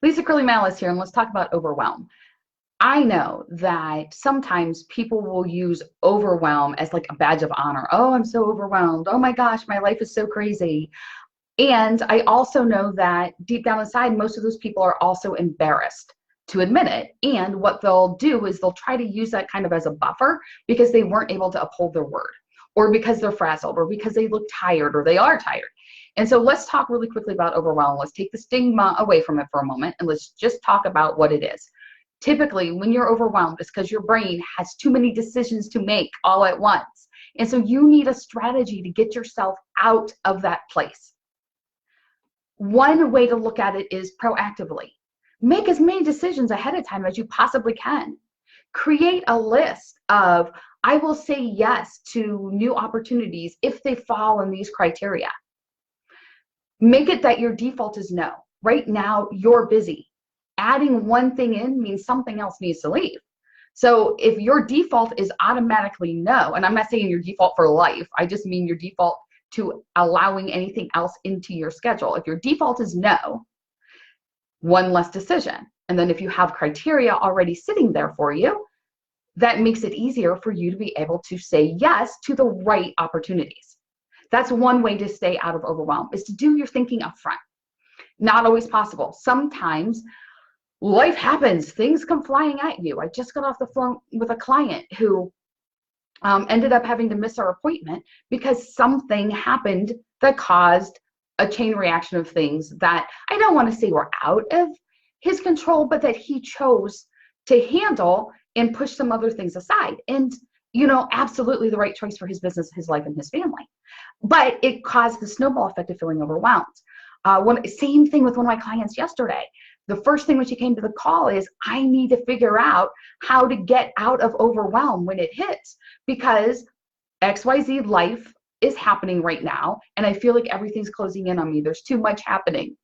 Lisa Crilley Mallis here, and let's talk about overwhelm. I know that sometimes people will use overwhelm as like a badge of honor. Oh, I'm so overwhelmed. Oh my gosh, my life is so crazy. And I also know that deep down inside, most of those people are also embarrassed to admit it. And what they'll do is they'll try to use that kind of as a buffer because they weren't able to uphold their word, or because they're frazzled, or because they look tired, or they are tired. And so let's talk really quickly about overwhelm. Let's take the stigma away from it for a moment, and let's just talk about what it is. Typically, when you're overwhelmed, it's because your brain has too many decisions to make all at once. And so you need a strategy to get yourself out of that place. One way to look at it is proactively. Make as many decisions ahead of time as you possibly can. Create a list of, I will say yes to new opportunities if they fall in these criteria. Make it that your default is no. Right now, you're busy. Adding one thing in means something else needs to leave. So if your default is automatically no, and I'm not saying your default for life, I just mean your default to allowing anything else into your schedule. If your default is no, one less decision. And then if you have criteria already sitting there for you, that makes it easier for you to be able to say yes to the right opportunities. That's one way to stay out of overwhelm, is to do your thinking up front. Not always possible. Sometimes life happens, things come flying at you. I just got off the phone with a client who ended up having to miss our appointment because something happened that caused a chain reaction of things that I don't want to say were out of his control, but that he chose to handle and push some other things aside. And, absolutely the right choice for his business, his life, and his family. But it caused the snowball effect of feeling overwhelmed. Same thing with one of my clients yesterday. The first thing when she came to the call is, I need to figure out how to get out of overwhelm when it hits, because XYZ life is happening right now, and I feel like everything's closing in on me. There's too much happening.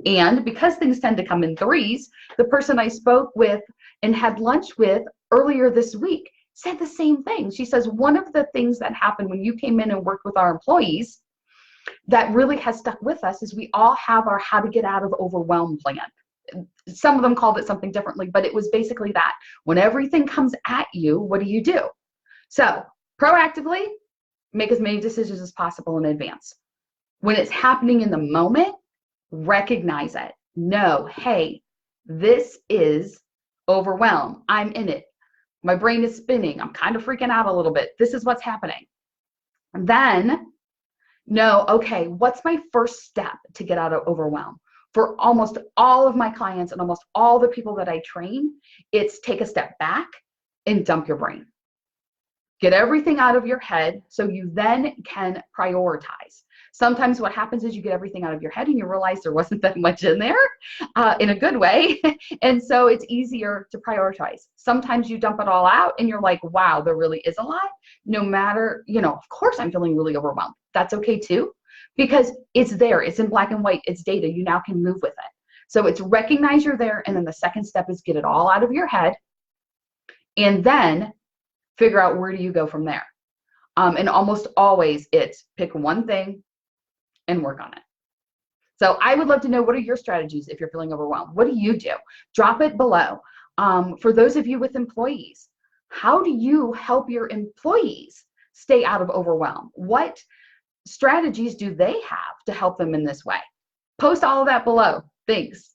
And because things tend to come in threes, the person I spoke with and had lunch with earlier this week said the same thing. She says, one of the things that happened when you came in and worked with our employees that really has stuck with us is we all have our how to get out of overwhelm plan. Some of them called it something differently, but it was basically that. When everything comes at you, what do? So proactively, make as many decisions as possible in advance. When it's happening in the moment, recognize it. Know, hey, this is overwhelm. I'm in it. My brain is spinning. I'm kind of freaking out a little bit. This is what's happening. And then know, okay, what's my first step to get out of overwhelm? For almost all of my clients and almost all the people that I train, it's take a step back and dump your brain. Get everything out of your head so you then can prioritize. Sometimes what happens is you get everything out of your head and you realize there wasn't that much in there in a good way. And so it's easier to prioritize. Sometimes you dump it all out and you're like, wow, there really is a lot. No matter, of course I'm feeling really overwhelmed. That's okay too, because it's there. It's in black and white. It's data. You now can move with it. So it's recognize you're there. And then the second step is get it all out of your head. And then figure out where do you go from there. And almost always it's pick one thing and work on it. So I would love to know, what are your strategies if you're feeling overwhelmed? What do you do? Drop it below. For those of you with employees, how do you help your employees stay out of overwhelm? What strategies do they have to help them in this way? Post all of that below. Thanks.